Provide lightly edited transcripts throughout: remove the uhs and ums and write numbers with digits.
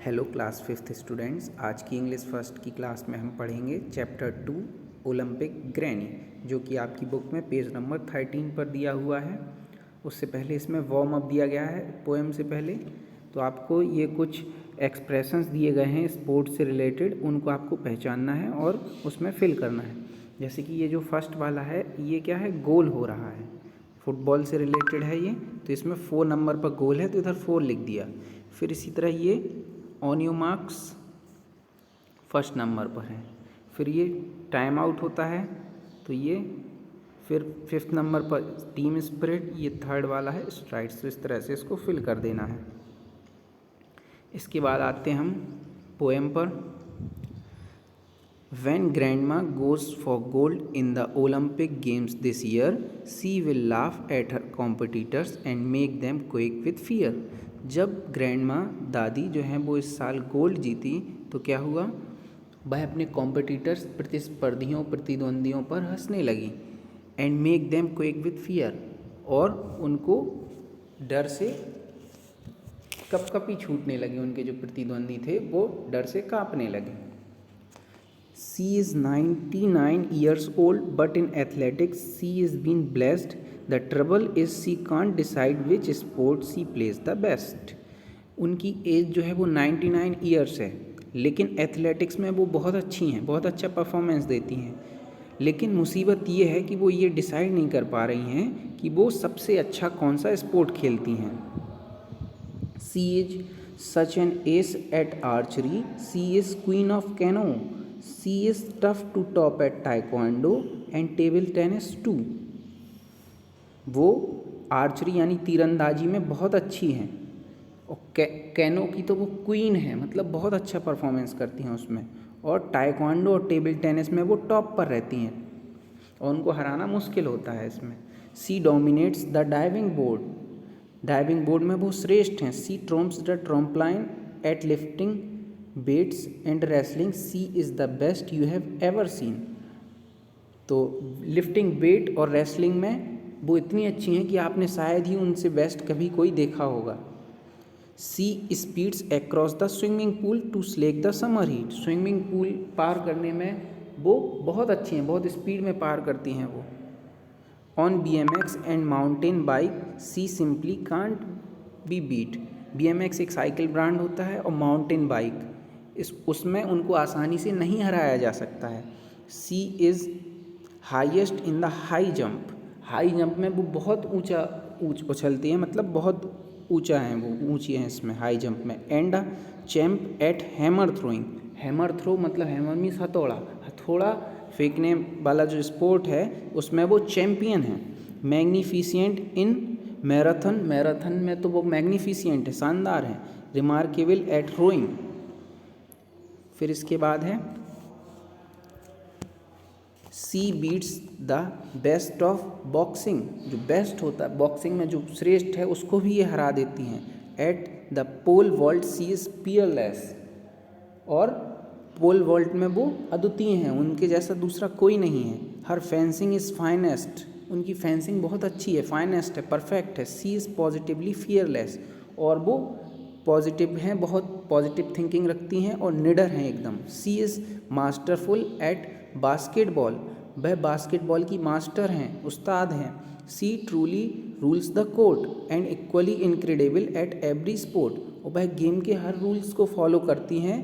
Hello class fifth students, आज की English first की क्लास में हम पढ़ेंगे चैप्टर 2 ओलंपिक ग्रैनी, जो कि आपकी बुक में पेज नंबर 13 पर दिया हुआ है। उससे पहले इसमें वार्म अप दिया गया है पोएम से पहले। तो आपको ये कुछ एक्सप्रेशंस दिए गए हैं स्पोर्ट्स से रिलेटेड, उनको आपको पहचानना है और उसमें फिल करना है। जैसे कि ये जो फर्स्ट वाला है, ये क्या है, गोल हो रहा है, फुटबॉल से रिलेटेड है ये, तो इसमें 4 नंबर पर गोल है तो इधर 4 लिख दिया। फिर इसी तरह ये on your marks first number पर है। फिर ये टाइम आउट होता है तो ये फिर 5th नंबर पर टीम स्पिरिट, ये 3rd वाला है स्ट्राइड्स। तो इस तरह से इसको फिल कर देना है। इसके बाद आते हैं हम पोएम पर। When grandma goes for gold in the Olympic Games this year, she will laugh at her competitors and make them quake with fear. जब ग्रैंडमा दादी जो हैं वो इस साल गोल्ड जीती तो क्या हुआ, वह अपने कॉम्पिटिटर्स प्रतिस्पर्धियों प्रतिद्वंदियों पर हंसने लगी। And make them quake with fear, और उनको डर से कपकपी छूटने लगी। उनके जो प्रतिद्वंदी थे वो डर से कांपने लगे। She is 99 years old, but in athletics she is been blessed. The trouble is she can't decide which sport she plays the best. उनकी एज जो है वो 99 ईयर्स है, लेकिन एथलेटिक्स में वो बहुत अच्छी हैं, बहुत अच्छा परफॉर्मेंस देती हैं। लेकिन मुसीबत ये है कि वो ये डिसाइड नहीं कर पा रही हैं कि वो सबसे अच्छा कौन सा स्पोर्ट खेलती हैं। She is such an ace at archery. She is queen of canoe. She is tough to top at taekwondo and table tennis too. वो आर्चरी यानी तीरंदाजी में बहुत अच्छी हैं, और कैनो की तो वो क्वीन है, मतलब बहुत अच्छा परफॉर्मेंस करती हैं उसमें। और टाइक्वांडो और टेबल टेनिस में वो टॉप पर रहती हैं और उनको हराना मुश्किल होता है इसमें। She dominates the diving board, diving board में वो श्रेष्ठ हैं। She trumps the trampoline at lifting weights and wrestling, she is the best you have ever seen. तो लिफ्टिंग वेट और रेसलिंग में वो इतनी अच्छी हैं कि आपने शायद ही उनसे बेस्ट कभी कोई देखा होगा। She speeds across the swimming pool to slake the summer heat, swimming pool पार करने में वो बहुत अच्छी हैं, बहुत स्पीड में पार करती हैं वो। On BMX and mountain bike see simply can't be beat, BMX एक साइकिल ब्रांड होता है, और माउंटेन बाइक उसमें उनको आसानी से नहीं हराया जा सकता है। She is highest in the high jump, high jump में वो बहुत ऊंचा उछलती हैं, मतलब बहुत ऊंचा है वो, ऊंची हैं इसमें हाई जंप में। And champ at hammer throwing, hammer throw मतलब हैमर मीन्स हथौड़ा, हथौड़ा फेंकने वाला जो स्पोर्ट है उसमें वो चैम्पियन है। मैग्नीफिशिएंट इन मैराथन, मैराथन में तो वो मैग्नीफिशिएंट है, शानदार है। Remarkable at rowing. फिर इसके बाद है she beats the best of boxing, जो बेस्ट होता है बॉक्सिंग में, जो श्रेष्ठ है, उसको भी ये हरा देती हैं। At the pole vault she is peerless, और पोल वॉल्ट में वो अद्वितीय हैं, उनके जैसा दूसरा कोई नहीं है। हर फेंसिंग इज़ फाइनेस्ट, उनकी फेंसिंग बहुत अच्छी है, फाइनेस्ट है, परफेक्ट है। सी इज़ पॉजिटिवली फियरलेस, और वो पॉजिटिव हैं, बहुत पॉजिटिव थिंकिंग रखती हैं और निडर हैं एकदम। She is masterful at basketball, वह बास्केटबॉल की मास्टर हैं, उस्ताद हैं। She truly rules the court and equally incredible at every sport, और वह गेम के हर रूल्स को फॉलो करती हैं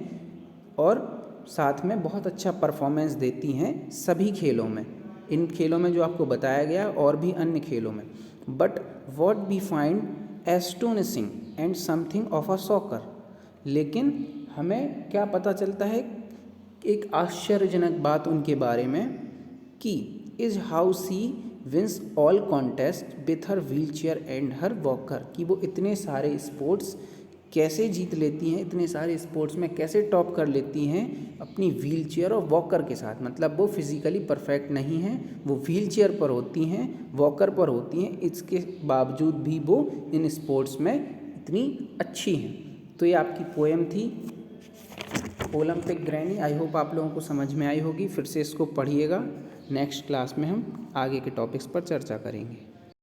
और साथ में बहुत अच्छा परफॉर्मेंस देती हैं सभी खेलों में, इन खेलों में जो आपको बताया गया और भी अन्य खेलों में। But what we find astonishing and something of a soccer, लेकिन हमें क्या पता चलता है, एक आश्चर्यजनक बात उनके बारे में, कि is how she wins all contest with her wheelchair and her walker, कि वो इतने सारे स्पोर्ट्स कैसे जीत लेती हैं, इतने सारे स्पोर्ट्स में कैसे टॉप कर लेती हैं अपनी व्हील चेयर और वॉकर के साथ। मतलब वो फिज़िकली परफेक्ट नहीं हैं, वो व्हील चेयर पर होती हैं, वॉकर पर होती हैं, इसके बावजूद भी वो इन स्पोर्ट्स में इतनी अच्छी हैं। तो ये आपकी पोएम थी ओलंपिक ग्रैनी। आई होप आप लोगों को समझ में आई होगी। फिर से इसको पढ़िएगा, नेक्स्ट क्लास में हम आगे के टॉपिक्स पर चर्चा करेंगे।